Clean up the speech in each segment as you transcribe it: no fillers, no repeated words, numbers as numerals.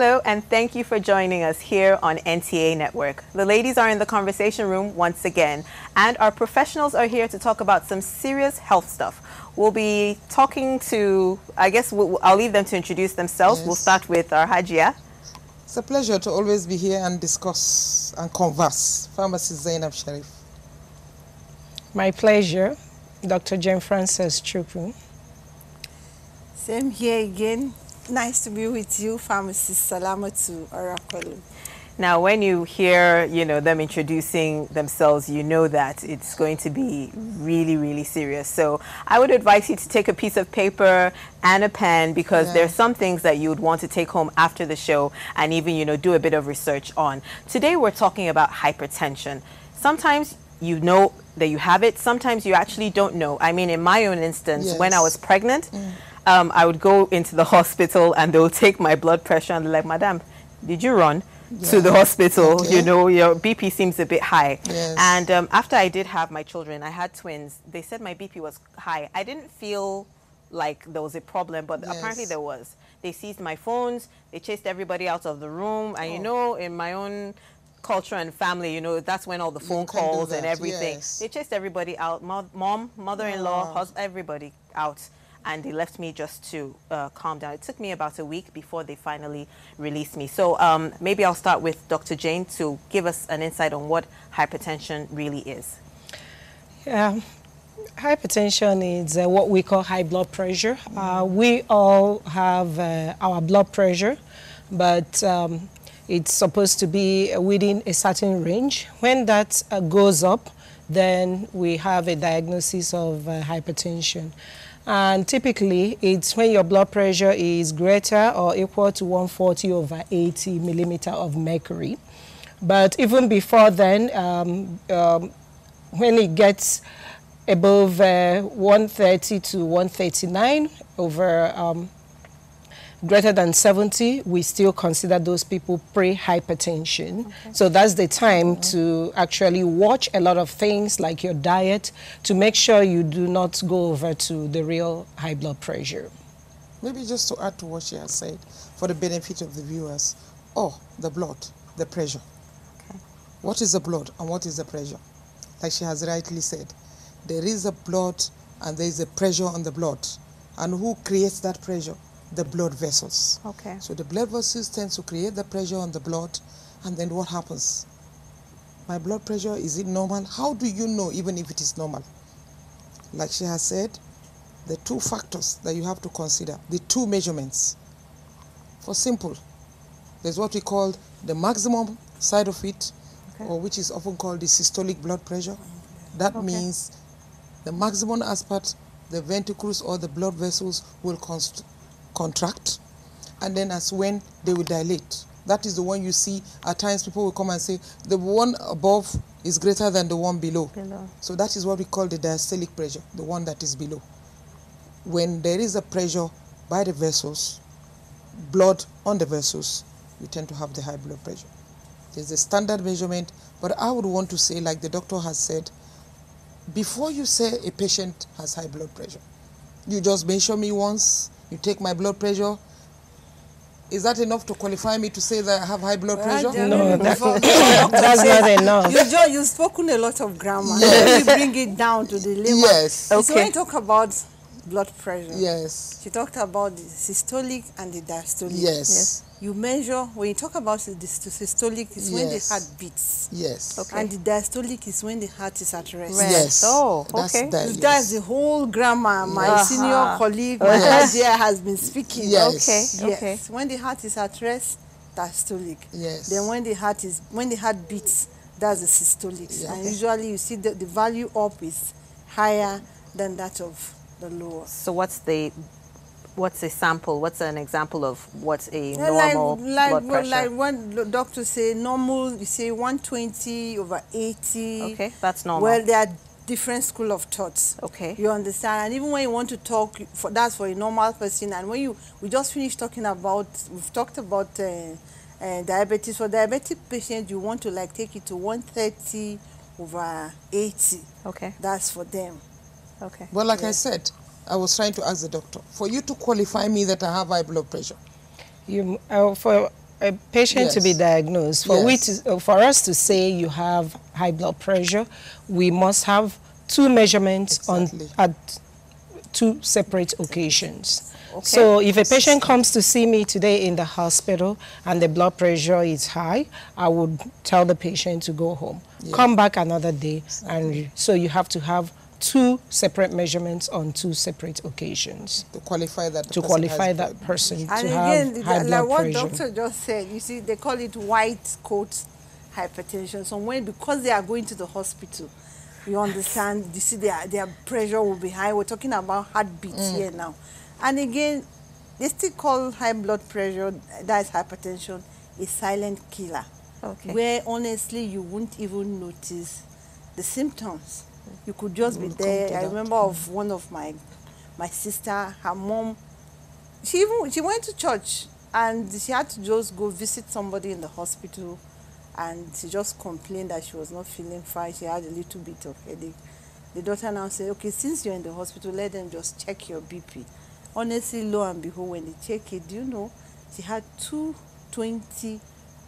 Hello, and thank you for joining us here on NTA Network. The ladies are in the conversation room once again, and our professionals are here to talk about some serious health stuff. We'll be talking to, I guess I'll leave them to introduce themselves. Yes. We'll start with our Hajia. It's a pleasure to always be here and discuss and converse. Pharmacist Zainab Sharif. My pleasure, Dr. Jane Frances Chukwu. Same here again. Nice to be with you, Pharmacist Salamatu Oracle. Now, when you hear, them introducing themselves, you know that it's going to be really, really serious. So I would advise you to take a piece of paper and a pen, because there's some things that you would want to take home after the show and even, do a bit of research on. Today, we're talking about hypertension. Sometimes you know that you have it. Sometimes you actually don't know. I mean, in my own instance, when I was pregnant, I would go into the hospital and they'll take my blood pressure and they're like, Madam, did you run to the hospital? Okay. Your BP seems a bit high. Yes. And after I did have my children, I had twins, they said my BP was high. I didn't feel like there was a problem, but apparently there was. They seized my phones, they chased everybody out of the room, and in my own culture and family, that's when all the phone calls and everything. Yes. They chased everybody out, mom, mother-in-law, husband, everybody out. And they left me just to calm down. It took me about a week before they finally released me. So maybe I'll start with Dr. Jane to give us an insight on what hypertension really is. Yeah, hypertension is what we call high blood pressure. We all have our blood pressure, but it's supposed to be within a certain range. When that goes up, then we have a diagnosis of hypertension. And typically, it's when your blood pressure is greater or equal to 140/80 millimeter of mercury. But even before then, when it gets above 130 to 139 over greater than 70, we still consider those people pre-hypertension. Okay. So that's the time to actually watch a lot of things like your diet to make sure you do not go over to the real high blood pressure. Maybe just to add to what she has said, for the benefit of the viewers, the blood, the pressure. Okay. What is the blood and what is the pressure? Like she has rightly said, there is a blood and there is a pressure on the blood. And who creates that pressure? The blood vessels. Okay. So the blood vessels tend to create the pressure on the blood, and then what happens? My blood pressure, is it normal? How do you know even if it is normal? Like she has said, the two factors that you have to consider, the two measurements. For simple, there's what we call the maximum side of it, or which is often called the systolic blood pressure. That means the maximum aspect, the ventricles or the blood vessels will contract, and then as when they will dilate. That is the one you see at times people will come and say the one above is greater than the one below. So that is what we call the diastolic pressure, the one that is below. When there is a pressure by the vessels, blood on the vessels, you tend to have the high blood pressure. There's a standard measurement, but I would want to say, like the doctor has said, before you say a patient has high blood pressure, you just measure me once, you take my blood pressure. Is that enough to qualify me to say that I have high blood pressure? No, that's not enough. You've spoken a lot of grammar. Let me bring it down to the layman. Yes. Okay. So when you talk about blood pressure, yes, she talked about the systolic and the diastolic. Yes. You measure, when you talk about the systolic, is when the heart beats. Yes. Okay. And the diastolic is when the heart is at rest. Yes. Oh, okay. That's the whole grammar. My senior colleague, my has been speaking. Yes. Okay. Yes. When the heart is at rest, diastolic. Yes. Then when the heart beats, that's the systolic. Yeah. And usually you see the value up is higher than that of the lower. So what's a sample? What's an example of what's a normal blood pressure? Like when the doctors say normal, you say 120/80. Okay, that's normal. Well, there are different school of thoughts. Okay. You understand? And even when you want to talk, that's for a normal person. And when we just finished talking about, we've talked about diabetes. For diabetic patients, you want to take it to 130/80. Okay. That's for them. Okay. Well, like I said, I was trying to ask the doctor, for you to qualify me that I have high blood pressure. For a patient to be Yes. diagnosed, for us to say you have high blood pressure, we must have two measurements Exactly. at two separate occasions. Okay. So if a patient comes to see me today in the hospital and the blood pressure is high, I would tell the patient to go home. Yeah. Come back another day, and so you have to have two separate measurements on two separate occasions To qualify that. to qualify that person And to again, have high like blood what pressure. doctor just said, you see, they call it white coat hypertension. So when, because they are going to the hospital, you understand, you see their pressure will be high. We're talking about heartbeats here now. And again, they still call high blood pressure, that's hypertension, a silent killer. Okay. Where honestly you won't even notice the symptoms. You could just be there. I remember of one of my sister, her mom, she went to church and she had to just go visit somebody in the hospital, and she just complained that she was not feeling fine. She had a little bit of headache. The doctor now said, okay, since you're in the hospital, let them just check your BP. Honestly, lo and behold, when they check it, do you know, she had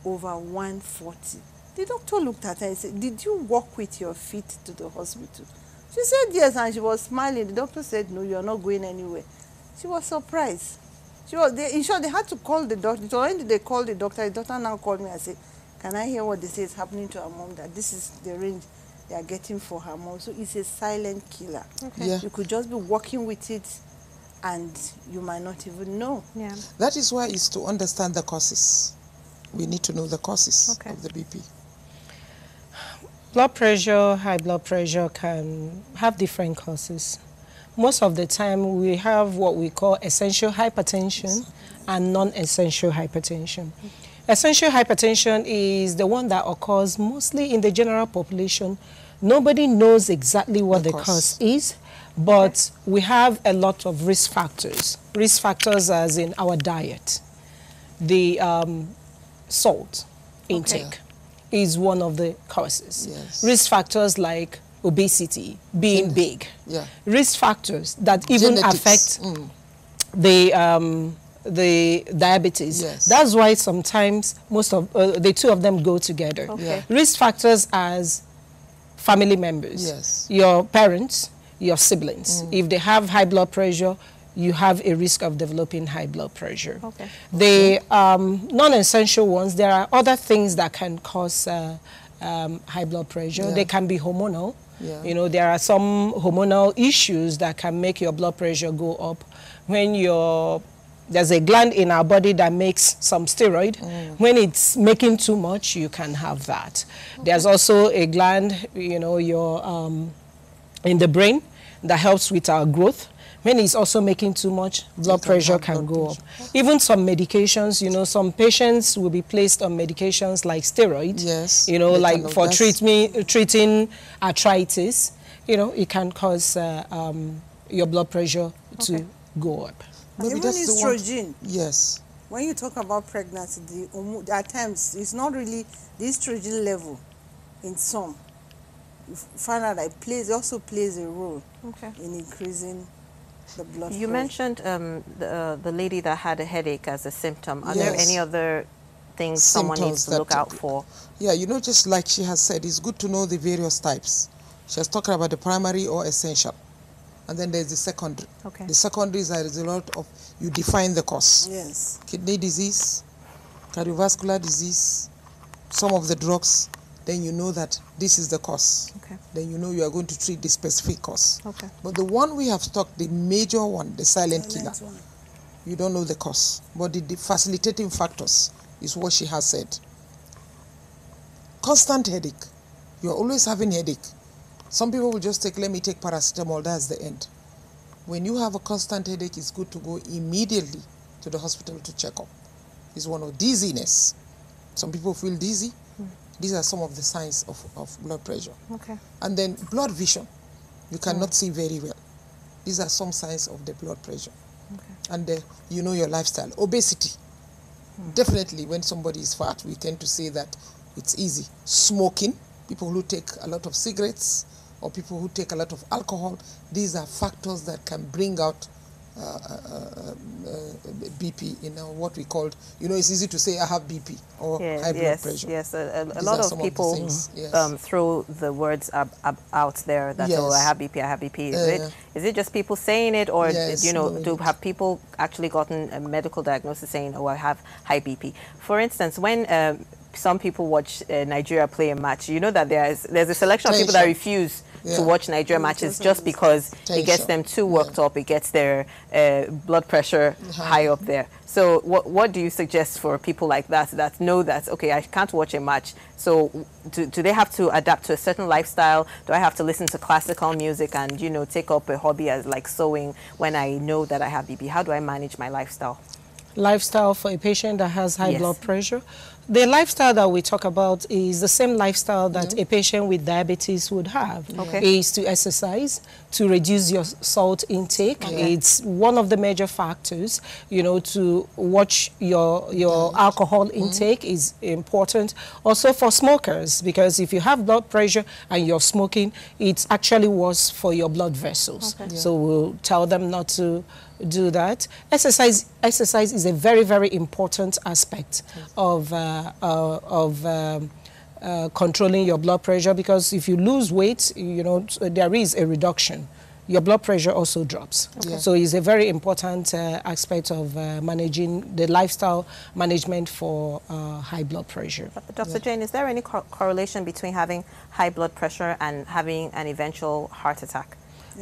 220/140. The doctor looked at her and said, did you walk with your feet to the hospital? She said yes, and she was smiling. The doctor said, no, you're not going anywhere. She was surprised. In short, they had to call the doctor. So when they called the doctor now called me and said, can I hear what they say is happening to her mom, that this is the range they are getting for her mom. So it's a silent killer. Okay. Yeah. You could just be walking with it and you might not even know. Yeah. That is why it's to understand the causes. We need to know the causes Okay. of the BP. Blood pressure, high blood pressure can have different causes. Most of the time we have what we call essential hypertension and non-essential hypertension. Essential hypertension is the one that occurs mostly in the general population. Nobody knows exactly what the cause is, but we have a lot of risk factors. Risk factors as in our diet. The salt intake is one of the causes. Yes. Risk factors like obesity, being big. Yeah. Risk factors that even Genetics. affect the diabetes. Yes. That's why sometimes most of the two of them go together. Okay. Yeah. Risk factors as family members. Yes. Your parents, your siblings. If they have high blood pressure, you have a risk of developing high blood pressure. Okay. The non-essential ones, there are other things that can cause high blood pressure. Yeah. They can be hormonal. Yeah. You know, there are some hormonal issues that can make your blood pressure go up. When there's a gland in our body that makes some steroid. When it's making too much, you can have that. There's also a gland, you know, in the brain that helps with our growth. When it's also making too much, blood pressure can go up. Even some medications, you know, some patients will be placed on medications like steroids. Yes. You know, like for That's- treating arthritis. You know, it can cause your blood pressure to go up. Maybe Even that's the one. estrogen. Yes. When you talk about pregnancy, at times it's not really the estrogen level in some. You find out that it also plays a role in increasing the blood You pressure. mentioned the lady that had a headache as a symptom. Are there Yes. any other things someone needs Symptoms to look that- out for? Yeah, you know, just like she has said, it's good to know the various types. She has talked about the primary or essential. And then there's the secondary. Okay. The secondary is a result of, you define the cause. Yes. Kidney disease, cardiovascular disease, some of the drugs, then you know that this is the cause. Okay. Then you know you are going to treat the specific cause. Okay. But the one we have talked, the major one, the silent killer, Silent one. you don't know the cause. But the facilitating factors is what she has said. Constant headache. You're always having headache. Some people will just take, let me take paracetamol, that's the end. When you have a constant headache, it's good to go immediately to the hospital to check up. It's one of dizziness. Some people feel dizzy. These are some of the signs of blood pressure. Okay. And then blood vision. You cannot see very well. These are some signs of the blood pressure. Okay. And you know your lifestyle. Obesity. Definitely when somebody is fat, we tend to say that it's easy. Smoking, people who take a lot of cigarettes or people who take a lot of alcohol, these are factors that can bring out BP, what we called, it's easy to say I have BP or high blood pressure. Yes, a lot of people throw the words out there that, oh, I have BP, I have BP. Is it just people saying it, or do have people actually gotten a medical diagnosis saying, oh, I have high BP? For instance, when some people watch Nigeria play a match, you know that there's a selection of people that refuse to watch Nigeria matches just because it gets them too worked up, it gets their blood pressure high up there. So what do you suggest for people like that know that, okay, I can't watch a match, so do they have to adapt to a certain lifestyle? Do I have to listen to classical music and, take up a hobby as like sewing when I know that I have BP? How do I manage my lifestyle? Lifestyle for a patient that has high blood pressure? The lifestyle that we talk about is the same lifestyle that a patient with diabetes would have. Is to exercise, to reduce your salt intake. It's one of the major factors. To watch your alcohol intake is important. Also for smokers, because if you have blood pressure and you're smoking, it's actually worse for your blood vessels. So we'll tell them not to do that. Exercise is a very, very important aspect of controlling your blood pressure, because if you lose weight, there is a reduction. Your blood pressure also drops. So it's a very important aspect of managing the lifestyle management for high blood pressure. Dr. Jane, is there any correlation between having high blood pressure and having an eventual heart attack?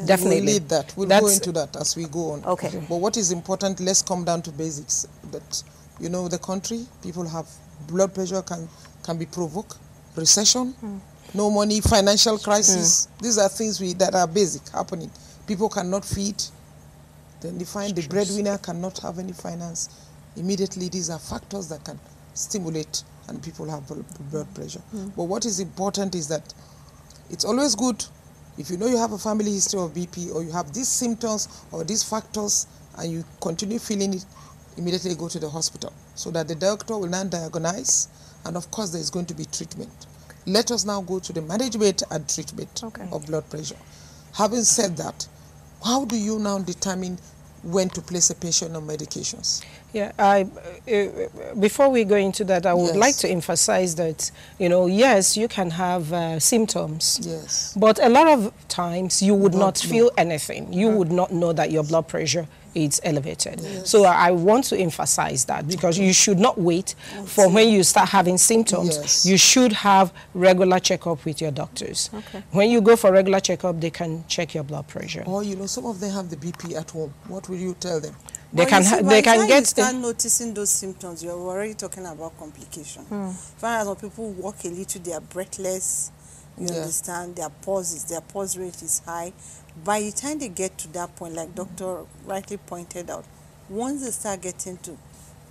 Definitely. We'll lead that. We'll go into that as we go on. Okay. But what is important, let's come down to basics. That, the country, people have blood pressure can be provoked, recession, no money, financial crisis. These are things that are basic happening. People cannot feed. Then they find the breadwinner cannot have any finance. Immediately, these are factors that can stimulate and people have blood pressure. But what is important is that it's always good if you have a family history of BP, or you have these symptoms or these factors and you continue feeling it, immediately go to the hospital so that the doctor will now diagnose, and of course there is going to be treatment. Let us now go to the management and treatment of blood pressure. Having said that, how do you now determine when to place a patient on medications? Before we go into that, I would like to emphasize that, yes, you can have symptoms, but a lot of times you would not feel anything. You would not know that your blood pressure is elevated. So I want to emphasize that, because you should not wait for when you start having symptoms. You should have regular checkup with your doctors. When you go for regular checkup, they can check your blood pressure. Or some of them have the BP at home. What will you tell them? They can get. Start noticing those symptoms, you're already talking about complication. When people walk a little, they are breathless. You understand, their pulse rate is high. By the time they get to that point, like Doctor rightly pointed out, once they start getting to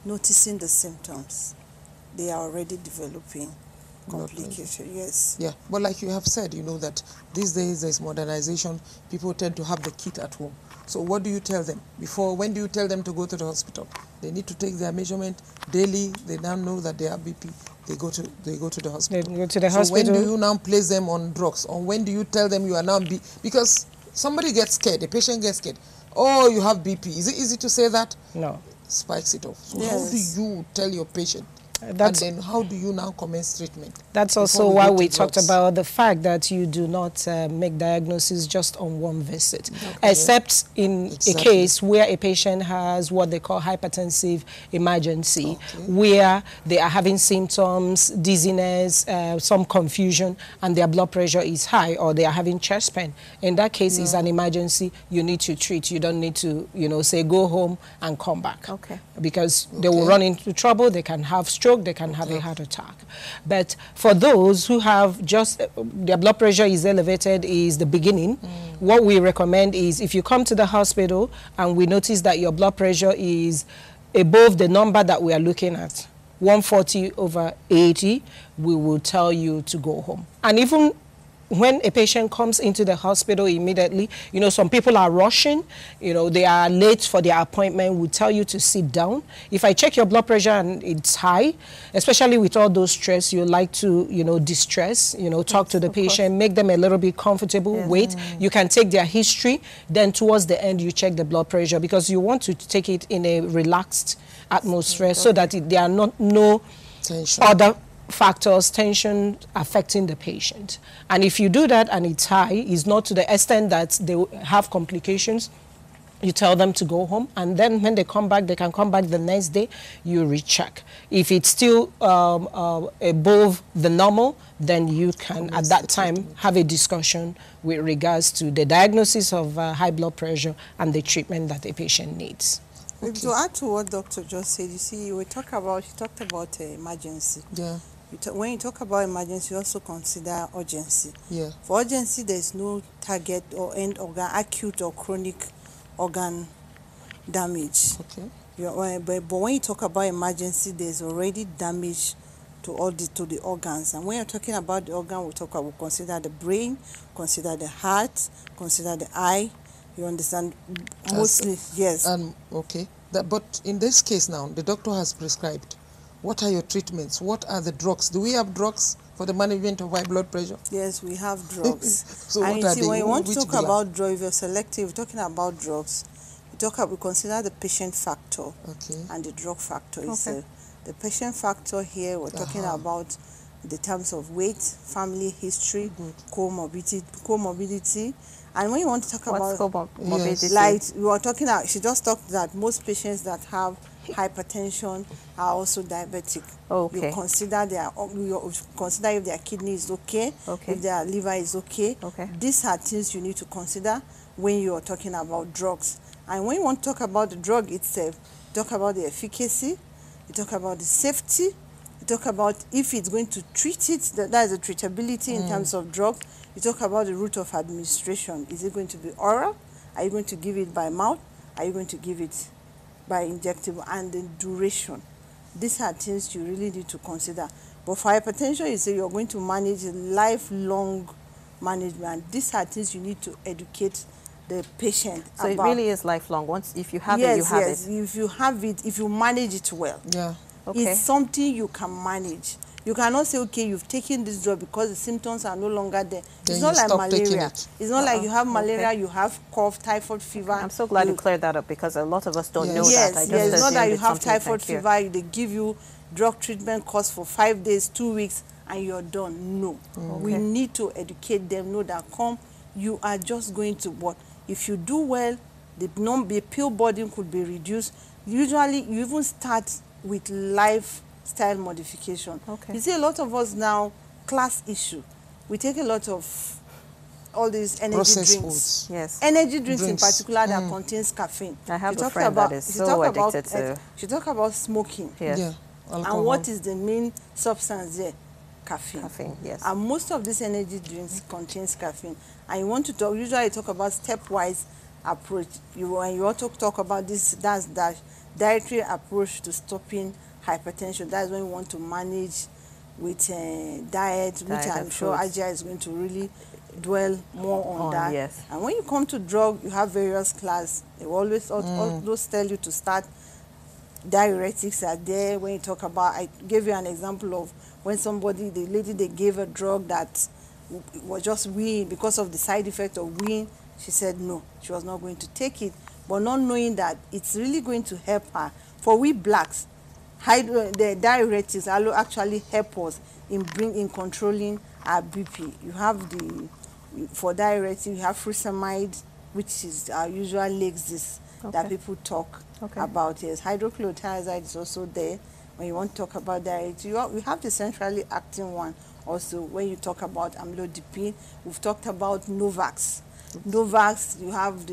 noticing the symptoms, they are already developing complications. But like you have said, that these days there's modernization. People tend to have the kit at home. So what do you tell them? When do you tell them to go to the hospital? They need to take their measurement daily. They now know that they have BP. They go to the hospital. They go to the hospital. So when do you now place them on drugs? Or when do you tell them you are now because somebody gets scared, a patient gets scared. Oh, you have BP. Is it easy to say that? No. Spikes it off. So how do you tell your patient? And then how do you now commence treatment? That's also why we talked about the fact that you do not make diagnosis just on one visit, except in a case where a patient has what they call hypertensive emergency, where they are having symptoms, dizziness, some confusion, and their blood pressure is high, or they are having chest pain. In that case, it's an emergency. You need to treat. You don't need to, say, go home and come back. Because they will run into trouble. They can have stroke. They can have a heart attack. But for those who have just their blood pressure is elevated is the beginning, what we recommend is if you come to the hospital and we notice that your blood pressure is above the number that we are looking at, 140/80, we will tell you to go home. And even when a patient comes into the hospital immediately, you know, some people are rushing, you know, they are late for their appointment, we tell you to sit down. If I check your blood pressure and it's high, especially with all those stress, you like to, you know, distress, you know, talk to the patient, make them a little bit comfortable, wait. You can take their history, then towards the end you check the blood pressure, because you want to take it in a relaxed atmosphere so that there are not other factors, tension affecting the patient. And if you do that and it's high, it's not to the extent that they have complications, you tell them to go home, and then when they come back, they can come back the next day, you recheck. If it's still above the normal, then you can at that time have a discussion with regards to the diagnosis of high blood pressure and the treatment that the patient needs. Okay. To add to what Doctor just said, you see, she talked about emergency. Yeah. When you talk about emergency, you also consider urgency. Yeah. For urgency, there's no target or end organ, acute or chronic organ damage. Okay. But when you talk about emergency, there's already damage to the organs. And when you're talking about the organ, we'll consider the brain, consider the heart, consider the eye. You understand? Mostly, yes. Okay. But in this case now, the doctor has prescribed. What are your treatments? What are the drugs? Do we have drugs for the management of high blood pressure? Yes, we have drugs. So and what are they? When you want to talk about drugs, if you're selective, talking about drugs, we consider the patient factor and the drug factor. Okay. The patient factor here, we're talking about the terms of weight, family history, comorbidity. And when you want to talk about comorbidity? Like we were talking about, she just talked that most patients that have hypertension are also diabetic. Okay. You consider if their kidney is okay, if their liver is okay. These are things you need to consider when you are talking about drugs. And when you want to talk about the drug itself, talk about the efficacy, you talk about the safety, you talk about if it's going to treat it, that is the treatability in terms of drug. You talk about the route of administration. Is it going to be oral? Are you going to give it by mouth? Are you going to give it by injectable? And the duration. These are things you really need to consider. But for hypertension, you say you're going to manage a lifelong management. These are things you need to educate the patient about. So it really is lifelong. Once, if you have it, you have it. Yes, if you have it, if you manage it well. Yeah. Okay. It's something you can manage. You cannot say, okay, you've taken this drug because the symptoms are no longer there. It's not like malaria. It's not like you have malaria, you have cough, typhoid fever. I'm so glad you cleared that up, because a lot of us don't know that. It's not that you have typhoid fever, they give you drug treatment course for 5 days, 2 weeks, and you're done. No. We need to educate them, know that you are just going to what? If you do well, the pill burden could be reduced. Usually, you even start with lifestyle modification. You see, a lot of us now, class issue. We take a lot of all these energy processed drinks. Foods. Yes. Energy drinks in particular that contains caffeine. I have a friend that is so addicted to. She talk about smoking. Yes. Yeah. And what is the main substance there? Caffeine. Caffeine, yes. And most of these energy drinks contains caffeine. And you want to talk, usually talk about stepwise approach. When you want to talk about this, that's that dietary approach to stopping hypertension. That's when you want to manage with diet, which I'm sure Ajia is going to really dwell more on that. Yes. And when you come to drug, you have various classes. They always tell you to start. Diuretics are there. When you talk about, I gave you an example of when the lady, they gave a drug that was just weeing because of the side effect of weeing. She said no, she was not going to take it, but not knowing that it's really going to help her. For we blacks, the diuretics actually help us in controlling our BP. You have for diuretics, you have furosemide, which is our usual Lexis that people talk about. Yes, hydrochlorothiazide is also there. When you want to talk about diuretics, we have the centrally acting one also. When you talk about amlodipine, we've talked about Novax. Novax, you have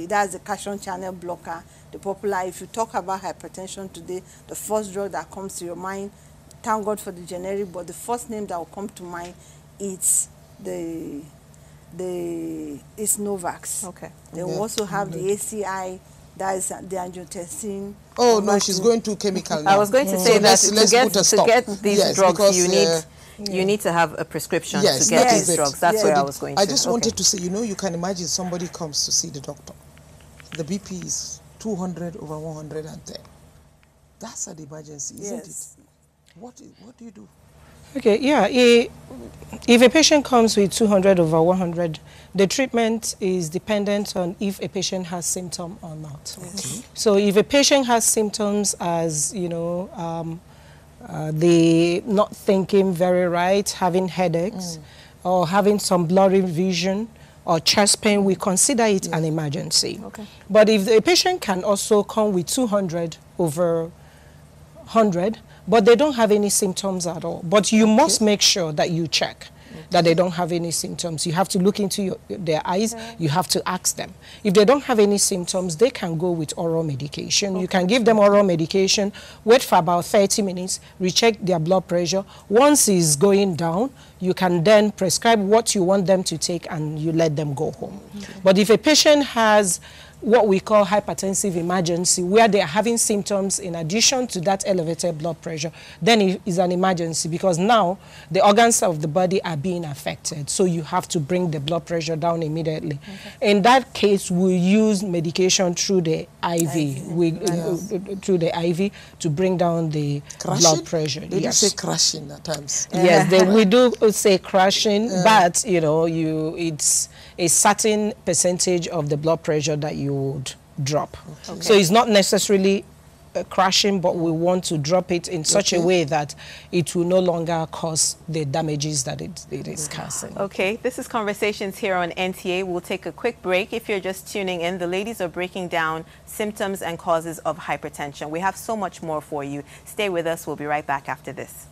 that's the calcium channel blocker, the popular. If you talk about hypertension today, the first drug that comes to your mind, thank God for the generic, but the first name that will come to mind is it's Novax. Okay. They will also have the ACI, that is the angiotensin. Oh no, she's going too chemical now. I was going to say that to get these drugs, you need you need to have a prescription Yes, to get that these is it. drugs. That's where I was going to. I just wanted to say, you know, you can imagine somebody comes to see the doctor. The BP is 200 over 110. That's an emergency, isn't it? What do you do? Okay, yeah. If a patient comes with 200 over 100, the treatment is dependent on if a patient has symptom or not. Okay. So if a patient has symptoms as, you know, they not thinking very right, having headaches, or having some blurry vision, or chest pain, we consider it an emergency. Okay. But if the patient can also come with 200 over 100, but they don't have any symptoms at all. But you must make sure that you check that they don't have any symptoms. You have to look into their eyes. You have to ask them. If they don't have any symptoms, they can go with oral medication. You can give them oral medication, wait for about 30 minutes, recheck their blood pressure. Once it's going down, you can then prescribe what you want them to take and you let them go home. But if a patient has what we call hypertensive emergency, where they are having symptoms in addition to that elevated blood pressure, then it is an emergency, because now the organs of the body are being affected. So you have to bring the blood pressure down immediately. In that case, we use medication through the IV, through the IV to bring down the blood pressure. They do say crashing at times. Yes, we do say crashing, but you know, it's a certain percentage of the blood pressure that you would drop. Okay. So it's not necessarily crashing, but we want to drop it in such a way that it will no longer cause the damages that it is causing. Okay, this is Conversations here on NTA. We'll take a quick break. If you're just tuning in, the ladies are breaking down symptoms and causes of hypertension. We have so much more for you. Stay with us. We'll be right back after this.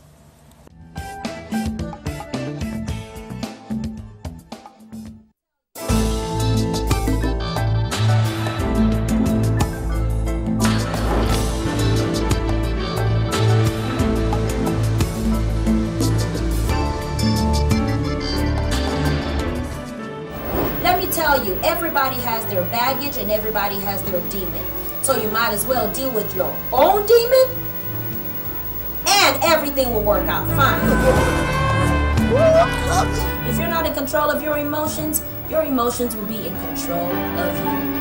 You, everybody has their baggage and everybody has their demon. So you might as well deal with your own demon and everything will work out fine. If you're not in control of your emotions will be in control of you.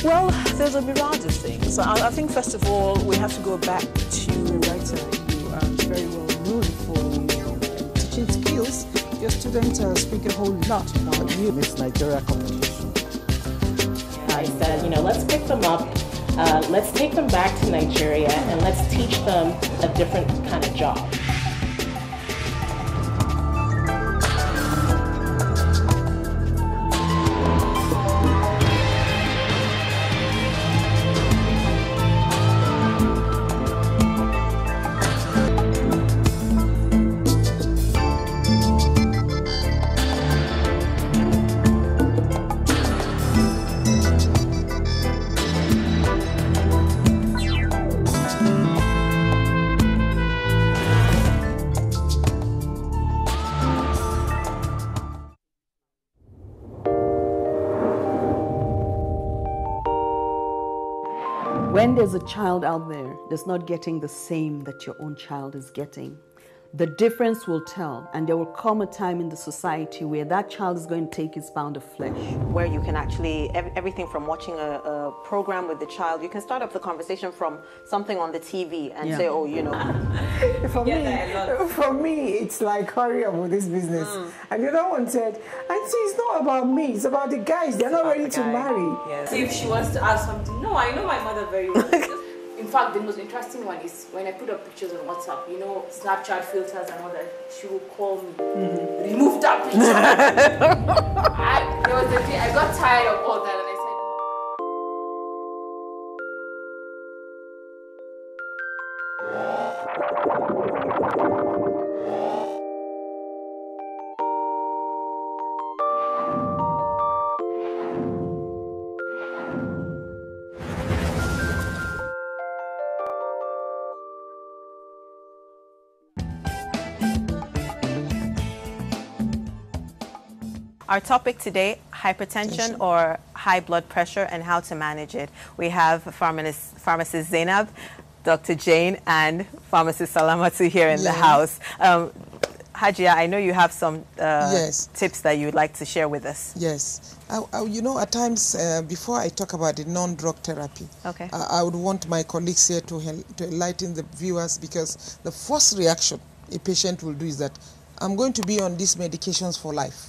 Well, there's a myriad of things. I think, first of all, we have to go back to the writer. You are very well known for your teaching skills. Your students speak a whole lot about you. Miss Nigeria competition. I said, you know, let's pick them up, let's take them back to Nigeria, and let's teach them a different kind of job. When there's a child out there that's not getting the same that your own child is getting, the difference will tell, and there will come a time in the society where that child is going to take his pound of flesh. Where you can actually, everything from watching a program with the child, you can start up the conversation from something on the TV and say, oh, you know. For me, it's like, hurry up with this business. And the other one said, Auntie, it's not about me, it's about the guys. They're not ready to marry. Yes. If she wants to ask something, no, I know my mother very well. In fact, the most interesting one is when I put up pictures on WhatsApp, you know, Snapchat filters and all that, she will call me, remove that There was a day I got tired of all that and I said, Our topic today, hypertension or high blood pressure and how to manage it. We have pharmacist Zainab, Dr. Jane, and pharmacist Salamatu here in the house. Hajia, I know you have some tips that you would like to share with us. Yes. You know, at times, before I talk about the non-drug therapy, I would want my colleagues here to enlighten the viewers, because the first reaction a patient will do is that, I'm going to be on these medications for life.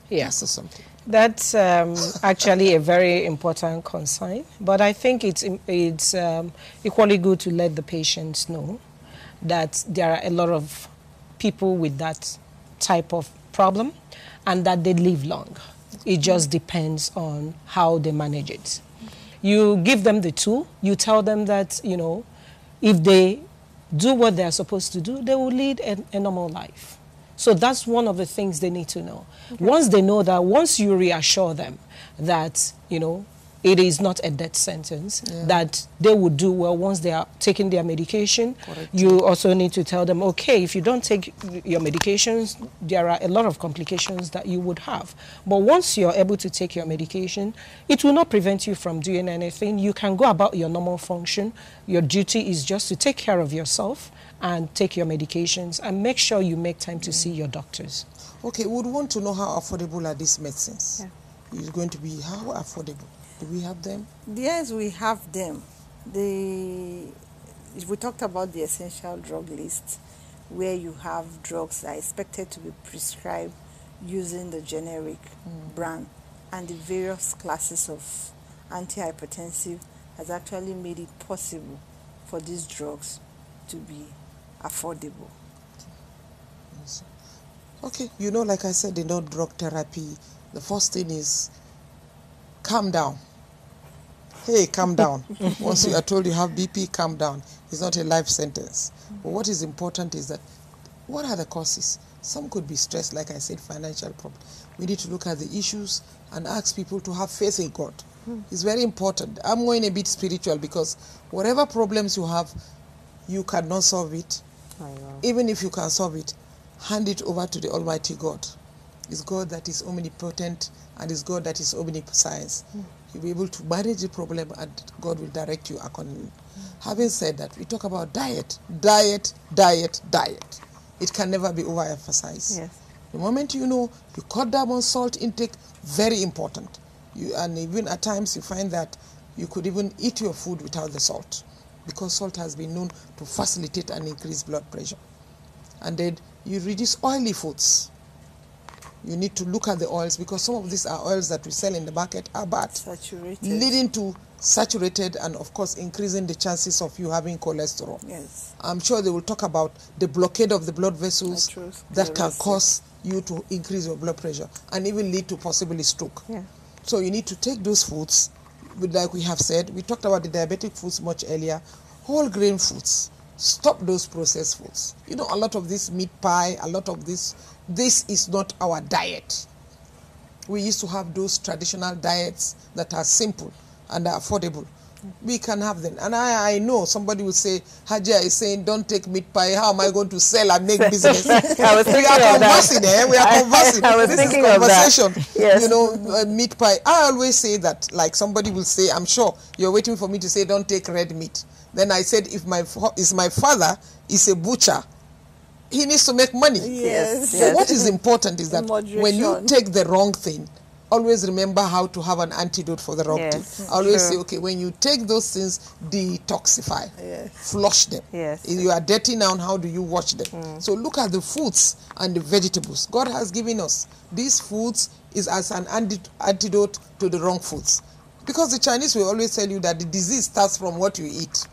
Yes, that's actually a very important concern, but I think it's equally good to let the patients know that there are a lot of people with that type of problem and that they live long. It just depends on how they manage it. You give them the tool, you tell them that, you know, if they do what they're supposed to do, they will lead a normal life. So that's one of the things they need to know. Once they know that, once you reassure them that, you know, it is not a death sentence, that they would do well once they are taking their medication. You also need to tell them, okay, if you don't take your medications, there are a lot of complications that you would have. But once you're able to take your medication, it will not prevent you from doing anything. You can go about your normal function. Your duty is just to take care of yourself and take your medications and make sure you make time to see your doctors. Okay, we would want to know how affordable are these medicines. It's going to be how affordable? Do we have them? Yes, we have them. We talked about the essential drug list, where you have drugs that are expected to be prescribed using the generic brand, and the various classes of antihypertensive has actually made it possible for these drugs to be affordable. Okay, you know, like I said, the non-drug therapy, the first thing is calm down. Hey, calm down. Once you are told you have BP, calm down. It's not a life sentence. But what is important is that, what are the causes? Some could be stress, like I said, financial problem. We need to look at the issues and ask people to have faith in God. It's very important. I'm going a bit spiritual, because whatever problems you have, you cannot solve it. Even if you can solve it, hand it over to the Almighty God. It's God that is omnipotent, and it's God that is omniscience. You'll be able to manage the problem, and God will direct you accordingly. Having said that, we talk about diet. Diet, diet, diet. It can never be overemphasized. The moment you know, you cut down on salt intake, very important. And even at times you find that you could even eat your food without the salt, because salt has been known to facilitate and increase blood pressure. And then you reduce oily foods. You need to look at the oils, because some of these are oils that we sell in the market are bad. Saturated. Leading to saturated, and of course increasing the chances of you having cholesterol. I'm sure they will talk about the blockade of the blood vessels that can cause you to increase your blood pressure and even lead to possibly stroke. So you need to take those foods, like we have said. We talked about the diabetic foods much earlier. Whole grain foods. Stop those processed foods. You know, a lot of this meat pie, a lot of this is not our diet. We used to have those traditional diets that are simple and are affordable. We can have them. And I know somebody will say, Hajia is saying, don't take meat pie. How am I going to sell and make business? I was thinking we are conversing, We are conversing. I was thinking of conversation. Yes. You know, meat pie. I always say that, like somebody will say, I'm sure you're waiting for me to say, don't take red meat. Then I said, if my father is a butcher, he needs to make money. So what is important is that when you take the wrong thing, always remember how to have an antidote for the wrong thing. I always say, okay, when you take those things, detoxify, flush them. If you are dirty now, how do you wash them? So look at the fruits and the vegetables. God has given us these foods is as an antidote to the wrong foods. Because the Chinese will always tell you that the disease starts from what you eat.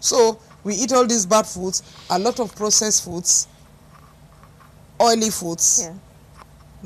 So we eat all these bad foods, a lot of processed foods, oily foods, Yeah.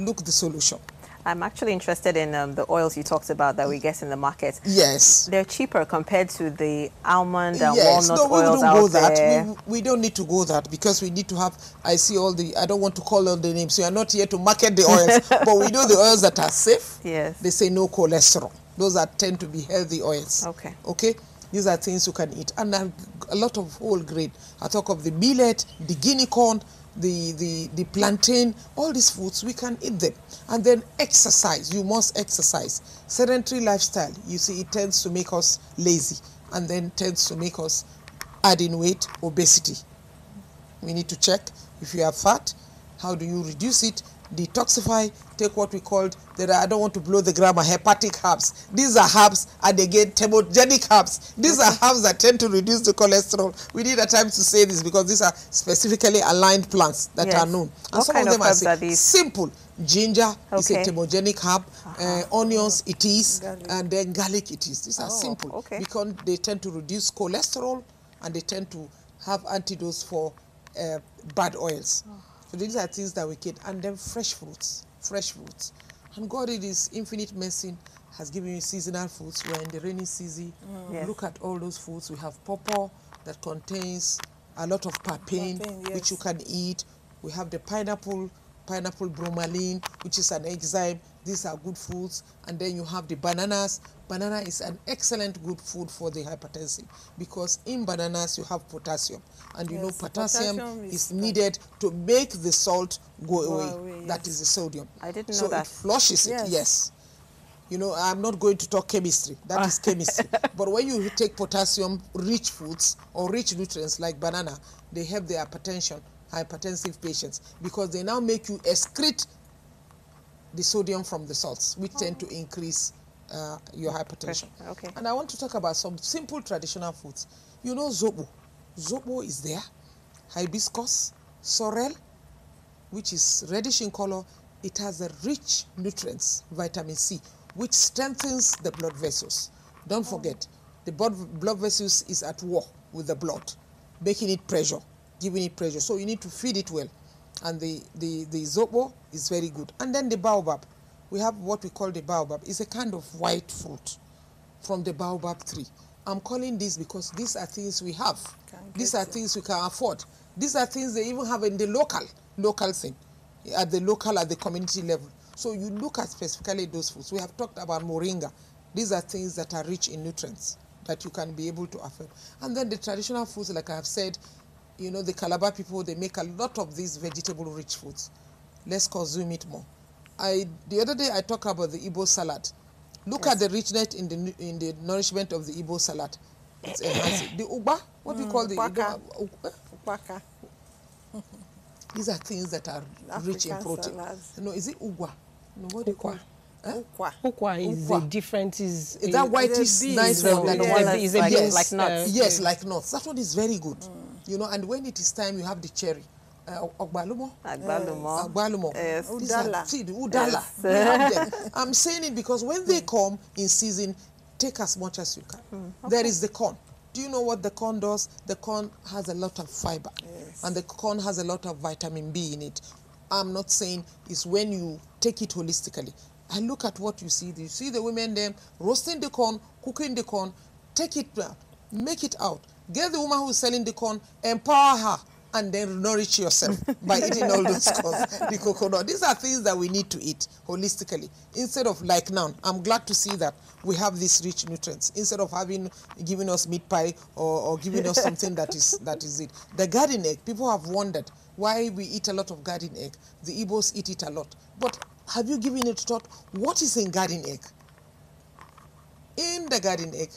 look the solution. I'm actually interested in the oils you talked about that we get in the market. Yes. They're cheaper compared to the almond and Yes, walnut no, we oils don't go out that. there. We don't need to go that because we need to have, I see all the, I don't want to call all the names, so we are not here to market the oils, but we know the oils that are safe. Yes. They say no cholesterol. Those are tend to be healthy oils. Okay. Okay? These are things you can eat. And a lot of whole grain. I talk of the millet, the guinea corn, the plantain, all these foods, we can eat them. And then exercise. You must exercise. Sedentary lifestyle, you see, it tends to make us lazy and then tends to make us add in weight, obesity. We need to check if you have fat, how do you reduce it, detoxify, take what we called, I don't want to blow the grammar, hepatic herbs. These are herbs, and again, thermogenic herbs. These are herbs that tend to reduce the cholesterol. We need a time to say this because these are specifically aligned plants that are known. And what some kind of them herbs are are these? simple. Ginger is a Okay. thermogenic herb. Onions it is, and then garlic it is. These are simple okay. because they tend to reduce cholesterol and they tend to have antidotes for bad oils. So these are things that we get. And then fresh fruits. And God, in His infinite mercy, has given you seasonal fruits. We're in the rainy season. Yes. Look at all those foods. We have pawpaw that contains a lot of papain, which you can eat. We have the pineapple bromelain, which is an enzyme. These are good foods. And then you have the bananas. Banana is an excellent good food for the hypertensive because in bananas you have potassium. And you know potassium is needed to make the salt go away. That is the sodium. I didn't know so that. it flushes it, yes. You know, I'm not going to talk chemistry. That is chemistry. But when you take potassium-rich foods or rich nutrients like banana, they help the hypertensive patients because they now make you excrete the sodium from the salts, which tend to increase your hypertension. Okay. And I want to talk about some simple traditional foods. You know zobo. Zobo is there. Hibiscus, sorrel, which is reddish in color. It has a rich nutrients, vitamin C, which strengthens the blood vessels. Don't forget, the blood vessels is at war with the blood, making it pressure, giving it pressure. So you need to feed it well. And the zobo is very good. And then the baobab. We have what we call the baobab. It's a kind of white fruit from the baobab tree. I'm calling this because these are things we have. These are things we can afford. These are things they even have in the local thing, at the community level. So you look at specifically those foods. We have talked about moringa. These are things that are rich in nutrients that you can be able to afford. And then the traditional foods, like I have said, you know, the Calabar people, they make a lot of these vegetable-rich foods. Let's consume it more. The other day I talked about the Igbo salad. Look at the richness in the nourishment of the Igbo salad. It's enhancing. The uba, what do you call the Upaka. These are things that are rich in protein. Salads. No, is it ugwa? No, what do you call it? Ukwa is a different. Is that whitish nice one? Is a beans, like nuts. Yes, like nuts. That one is very good. You know, and when it is time, you have the cherry. Agbalumo. Yes. Udala. We have them. I'm saying it because when they come in season, take as much as you can. There is the corn. Do you know what the corn does? The corn has a lot of fiber. And the corn has a lot of vitamin B in it. I'm not saying it's when you take it holistically. I look at what you see. You see the women there roasting the corn, cooking the corn, take it down, make it out. Get the woman who's selling the corn, empower her, and then nourish yourself by eating all those corns, the coconut. These are things that we need to eat holistically. Instead of like now, I'm glad to see that we have these rich nutrients. Instead of giving us meat pie or giving us something that is it. The garden egg, people have wondered why we eat a lot of garden egg. The Igbos eat it a lot. But have you given it thought, what is in garden egg? In the garden egg,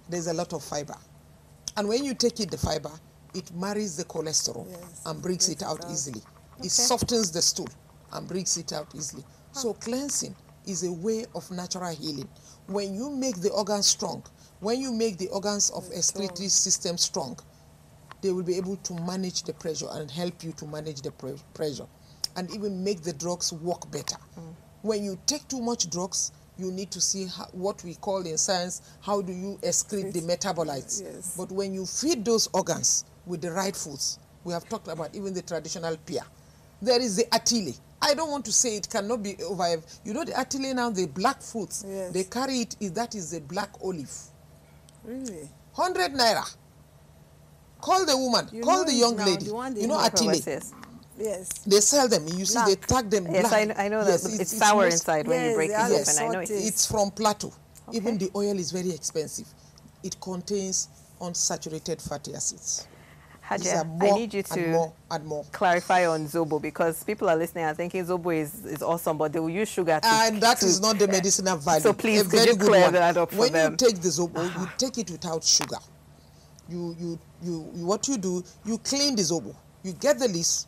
there's a lot of fiber. And when you take it, the fiber, it marries the cholesterol and brings it out easily. It softens the stool and brings it out easily. So cleansing is a way of natural healing. When you make the organs strong, when you make the organs of excretory system strong, they will be able to manage the pressure and help you to manage the pressure and even make the drugs work better. When you take too much drugs, you need to see what we call in science, how do you excrete the metabolites. But when you feed those organs with the right foods, we have talked about even the traditional pear. There is the atile. I don't want to say it cannot be over. You know the atile now, the black fruits. Yes. They carry it. That is the black olive. Really? 100 naira. Call the woman. Call the young lady. You know atile. Yes. They sell them. You see, they tag them yes, black. I know that. Yes, it's sour inside when you break it open. Yes, I know it is. It's from Plateau. Okay. Even the oil is very expensive. It contains unsaturated fatty acids. Haja, I need you to clarify on Zobo, because people are listening and thinking Zobo is awesome, but they will use sugar to... And that is not the medicinal value. So please, could you clear that up for them? When you take the Zobo, you take it without sugar. What you do, you clean the Zobo. You get the leaves,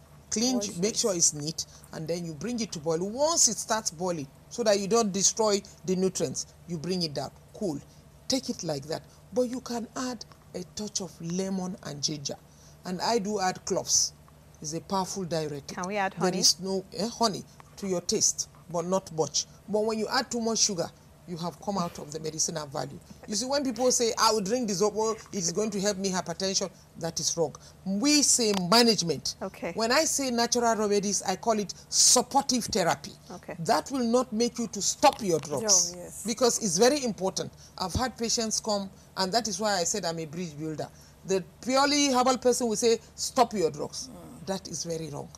make sure it's neat, and then you bring it to boil. Once it starts boiling, so that you don't destroy the nutrients, you bring it down. Cool. Take it like that. But you can add a touch of lemon and ginger. And I do add cloves. It's a powerful diuretic. Can we add honey? There is no honey to your taste, but not much. But when you add too much sugar, you have come out of the medicinal value. You see, when people say, I will drink this Zobo, it is going to help me hypertension, that is wrong. We say management. Okay. When I say natural remedies, I call it supportive therapy. Okay. That will not make you to stop your drugs. Yes. Because it's very important. I've had patients come, and that is why I said I'm a bridge builder. The purely herbal person will say, stop your drugs. That is very wrong.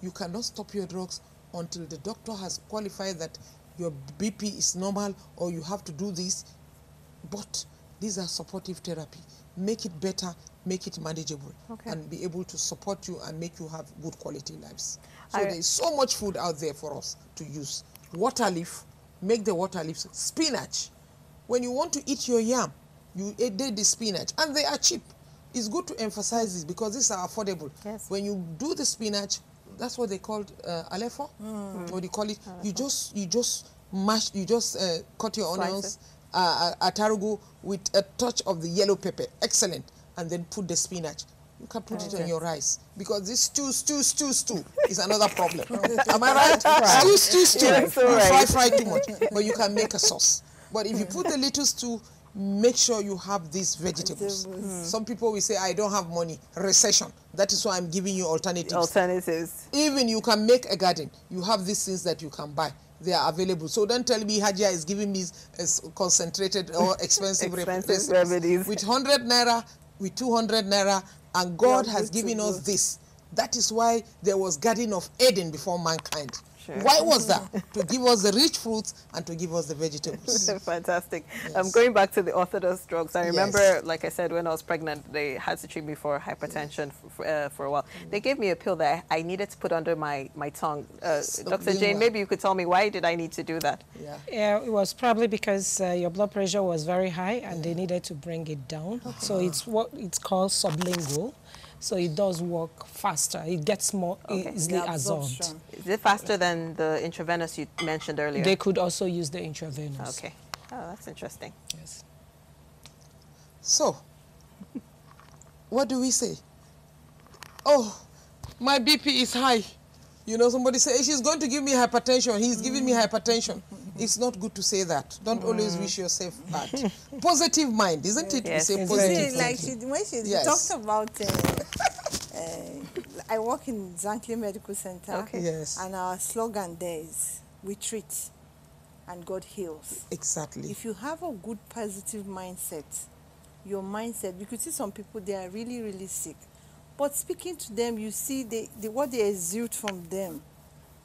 You cannot stop your drugs until the doctor has qualified that your BP is normal or you have to do this. But these are supportive therapy. Make it better, make it manageable, and be able to support you and make you have good quality lives. So there is so much food out there for us to use. Water leaf, make the water leaves. Spinach. When you want to eat your yam, you eat the spinach, and they are cheap. It's good to emphasize this because these are affordable. Yes. When you do the spinach, that's what they called alefo. What do you call it? Alefo. You just mash. You just cut your onions, atarugu with a touch of the yellow pepper. Excellent. And then put the spinach. You can put it on your rice because this stew is another problem. Am I right? Stew. Yes, Fry too much, but you can make a sauce. But if you put the little stew, make sure you have these vegetables. Some people will say, I don't have money. Recession. That is why I'm giving you alternatives. Even you can make a garden. You have these things that you can buy. They are available. So don't tell me Hajia is giving me concentrated or expensive remedies. With 100 naira, with 200 naira, and God has given us this. That is why there was Garden of Eden before mankind. Sure. Why was that? To give us the rich fruits and to give us the vegetables. Fantastic. Yes. Going back to the orthodox drugs, I remember, like I said, when I was pregnant, they had to treat me for hypertension for a while. They gave me a pill that I needed to put under my tongue. Dr. Jane, maybe you could tell me, why did I need to do that? Yeah, it was probably because your blood pressure was very high and they needed to bring it down. So it's what it's called sublingual. So it does work faster. It gets more easily absorbed. Is it faster than the intravenous you mentioned earlier? They could also use the intravenous. Okay. Oh, that's interesting. Yes. So, what do we say? Oh, my BP is high. You know, somebody say, hey, she's going to give me hypertension. He's giving me hypertension. It's not good to say that. Don't always wish yourself bad. Positive mind, isn't it? Yes. We say positive like when she talked about, I work in Zankli Medical Center. Okay. Yes. And our slogan there is, we treat and God heals. Exactly. If you have a good positive mindset, your mindset, you could see some people, they are really, really sick. But speaking to them, you see what they exude from them,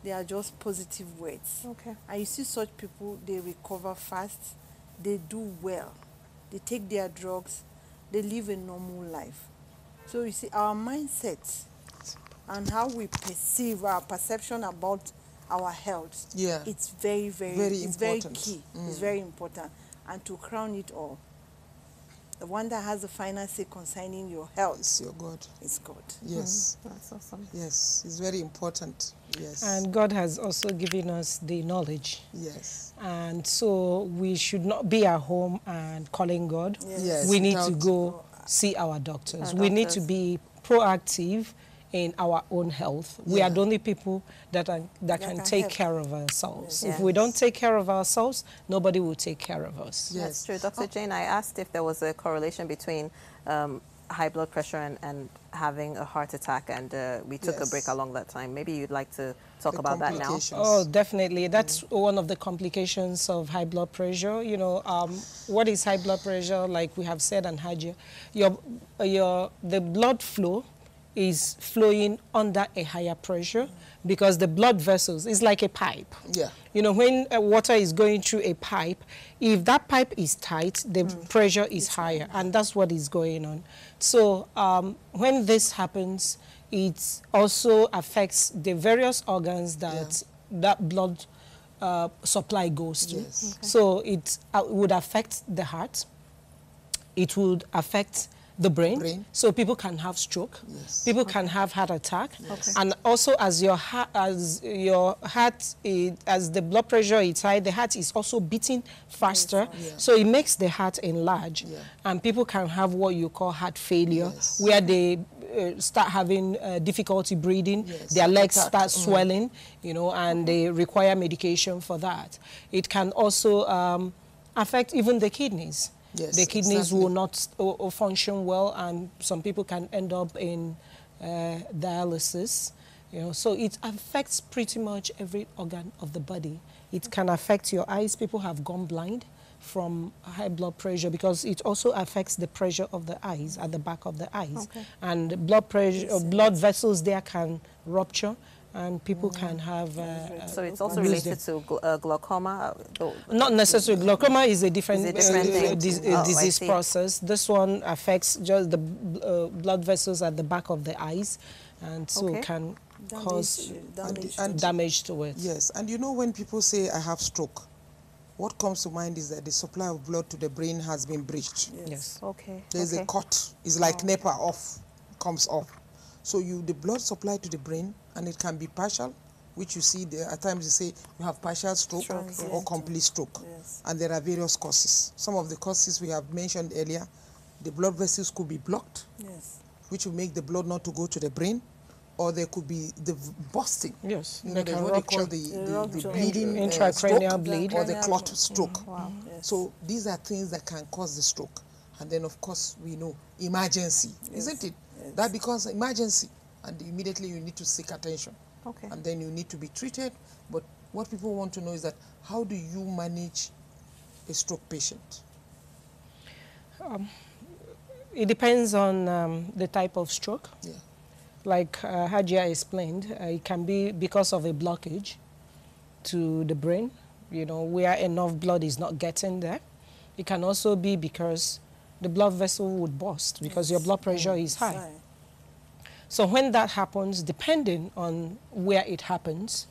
they are just positive words. Okay. And you see such people, they recover fast, they do well, they take their drugs, they live a normal life. So you see, our mindset and how we perceive our perception about our health, it's very, very it's very key. It's very important. And to crown it all, the one that has the final say concerning your health. It's your God. It's God. Yes. That's awesome. Yes, it's very important. Yes. And God has also given us the knowledge. Yes. And so we should not be at home and calling God. Yes. We need to go see our doctors. We need to be proactive in our own health. We are the only people that can take care of ourselves. Yes. If we don't take care of ourselves, nobody will take care of us. Yes. That's true. Dr. Jane, I asked if there was a correlation between high blood pressure and having a heart attack, and we took a break along that time. Maybe you'd like to talk about that now. Oh, definitely. That's one of the complications of high blood pressure. You know, what is high blood pressure? Like we have said, and Hajia, the blood flow is flowing under a higher pressure because the blood vessels is like a pipe. Yeah. You know, when water is going through a pipe, if that pipe is tight, the pressure is higher, and that's what is going on. So when this happens, it also affects the various organs that that blood supply goes to. Yes. Okay. So it would affect the heart. It would affect the brain, so people can have stroke. Yes. People can have heart attack, and also as the blood pressure is high, the heart is also beating faster, so it makes the heart enlarge, and people can have what you call heart failure, where they start having difficulty breathing, their legs start swelling, you know, and they require medication for that. It can also affect even the kidneys. Yes, the kidneys will not function well, and some people can end up in dialysis. You know, so it affects pretty much every organ of the body. It can affect your eyes. People have gone blind from high blood pressure because it also affects the pressure of the eyes, at the back of the eyes. Okay. And blood pressure, blood vessels there can rupture, and people can have... so it's also related to glaucoma? Not necessarily. Glaucoma is a different disease process. This one affects just the blood vessels at the back of the eyes, and so can cause damage to it. Yes, and you know when people say, I have stroke, what comes to mind is that the supply of blood to the brain has been breached. Yes. Okay. There's a cut. It's like NEPA off, comes off. So the blood supply to the brain, and it can be partial, which you see there, at times you say you have partial stroke or complete stroke. Yes. And there are various causes. Some of the causes we have mentioned earlier, the blood vessels could be blocked, which will make the blood not to go to the brain, or there could be the bursting. Yes. You know, that's what they call the bleeding intracranial bleed. Or the clot stroke. Wow. Yes. So these are things that can cause the stroke. And then, of course, we know emergency, isn't it? Yes. That becomes emergency, and immediately you need to seek attention. Okay. And then you need to be treated. But what people want to know is that how do you manage a stroke patient? It depends on the type of stroke. Yeah. Like Hajia explained, it can be because of a blockage to the brain, you know, where enough blood is not getting there. It can also be because the blood vessel would burst because your blood pressure is high. So when that happens, depending on where it happens,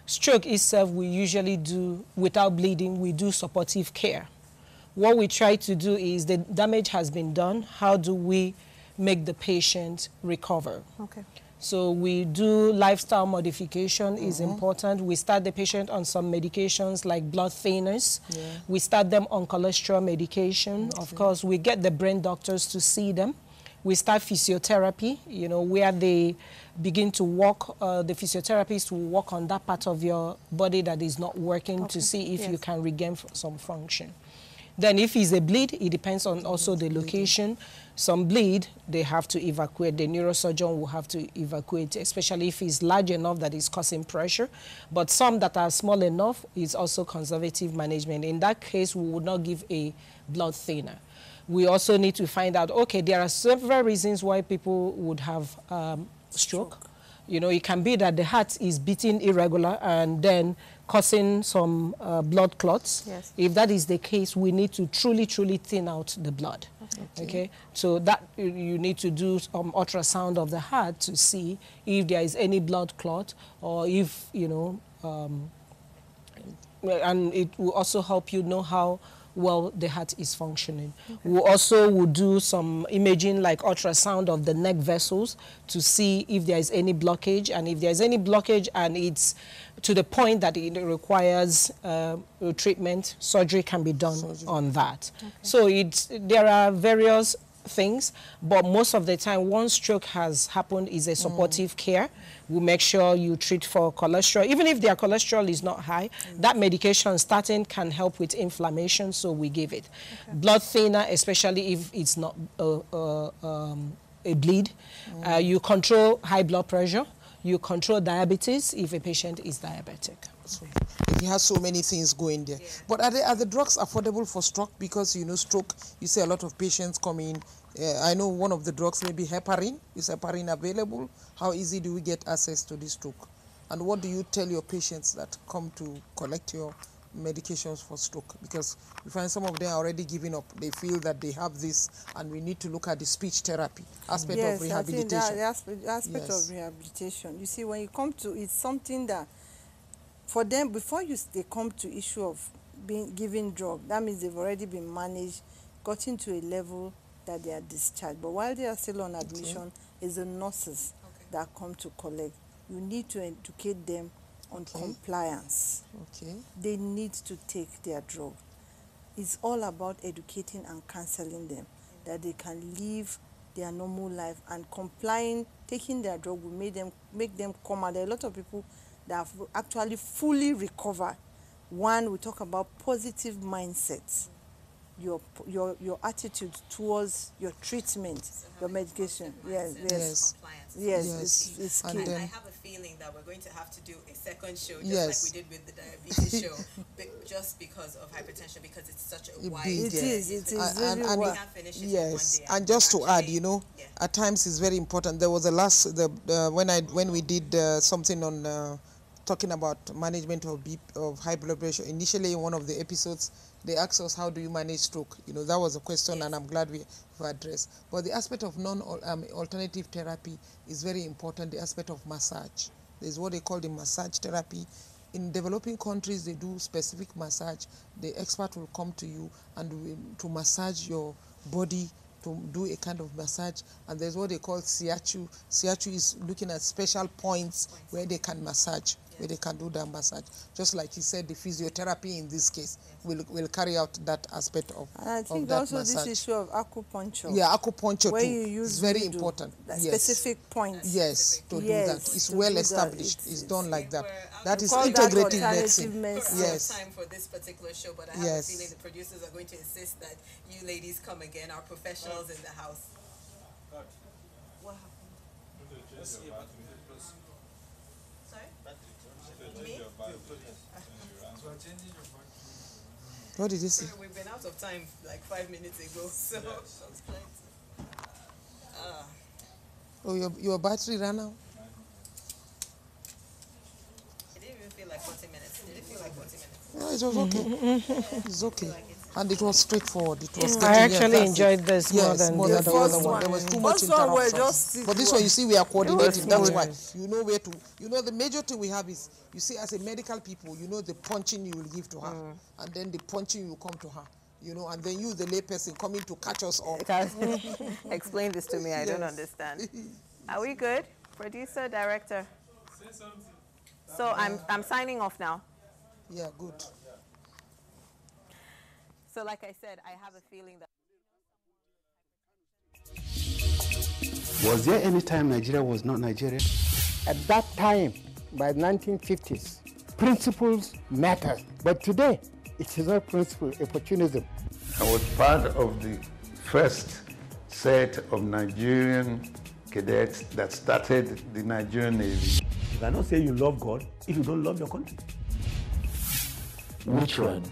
stroke itself we usually do, without bleeding, we do supportive care. What we try to do is the damage has been done. How do we make the patient recover? Okay. So we do lifestyle modification is important. We start the patient on some medications like blood thinners. Yeah. We start them on cholesterol medication. Okay. Of course, we get the brain doctors to see them. We start physiotherapy, you know, where they begin to work, the physiotherapists will work on that part of your body that is not working to see if you can regain some function. Then if it's a bleed, it depends on also the location. Some bleed, they have to evacuate. The neurosurgeon will have to evacuate, especially if it's large enough that it's causing pressure. But some that are small enough is also conservative management. In that case, we would not give a blood thinner. We also need to find out, okay, there are several reasons why people would have stroke. You know, it can be that the heart is beating irregular and then causing some blood clots. Yes. If that is the case, we need to truly, truly thin out the blood. Okay. So that you need to do some ultrasound of the heart to see if there is any blood clot, or if, you know, and it will also help you know how well the heart is functioning. Okay. We also will do some imaging like ultrasound of the neck vessels to see if there is any blockage, and if there is any blockage and it's to the point that it requires treatment, surgery can be done on that. Okay. So there are various things, but most of the time, once stroke has happened, is a supportive care. We make sure you treat for cholesterol. Even if their cholesterol is not high, that medication statin can help with inflammation, so we give it. Okay. Blood thinner, especially if it's not a bleed. You control high blood pressure. You control diabetes if a patient is diabetic. So if you have so many things going there. Yeah. But are the drugs affordable for stroke? Because, you know, stroke, you see a lot of patients come in. I know one of the drugs may be heparin. Is heparin available? How easy do we get access to this stroke? And what do you tell your patients that come to collect your medications for stroke? Because we find some of them are already giving up. They feel that they have this, and we need to look at the speech therapy aspect of rehabilitation. Yes, I think the aspect of rehabilitation. You see, when you come to, it's something that for them, before they come to issue of being given drug, that means they've already been managed, gotten to a level that they are discharged. But while they are still on admission, it's the nurses that come to collect. You need to educate them on compliance. They need to take their drug. It's all about educating and counseling them that they can live their normal life, and complying, taking their drug will make them come out. There are a lot of people that have actually fully recovered. One, we talk about positive mindsets. Your attitude towards your treatment, your medication. Yes. It's key. And I have a feeling that we're going to have to do a second show, just like we did with the diabetes show, just because of hypertension, because it's such a wide. It is. And we can't finish it in one day. And just to add, you know, at times it's very important. There was when we did something on talking about management of high blood pressure. Initially, in one of the episodes, they asked us, how do you manage stroke? You know, that was a question, and I'm glad we've addressed. But the aspect of alternative therapy is very important, the aspect of massage. There's what they call the massage therapy. In developing countries, they do specific massage. The expert will come to you and to massage your body, to do a kind of massage. And there's what they call siachu. Siachu is looking at special points where they can massage, where they can do that massage. Just like you said, the physiotherapy in this case will carry out that aspect of that massage. I think also this issue of acupuncture. Yeah, acupuncture where too. You use it's very important. Specific points. Yes, to do that. It's well established. It's done like that. That is integrative medicine. Yes. Time for this particular show, but I have a feeling the producers are going to insist that you ladies come again, our professionals in the house. What happened? Sorry? Me? What did you say? We've been out of time like 5 minutes ago, so Oh, your battery ran out? It didn't even feel like 40 minutes. Did it feel like 40 minutes? No, it was okay. It's okay. And it was straightforward. It was I actually enjoyed this more than the other one. There was too much interruption. But this one, you see, we are coordinating. That's why. You know where to. You know, the major thing we have is, you see, as a medical people, you know the punching you will give to her, and then the punching you come to her. You know, and then you, the layperson, coming to catch us all. Explain this to me. I don't understand. Are we good, producer, director? Say something. So I'm signing off now. Yeah, good. So like I said, I have a feeling that... Was there any time Nigeria was not Nigeria? At that time, by the 1950s, principles mattered. But today, it is not principle, opportunism. I was part of the first set of Nigerian cadets that started the Nigerian Navy. You cannot say you love God if you don't love your country. Which one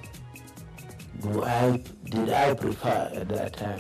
did I prefer at that time?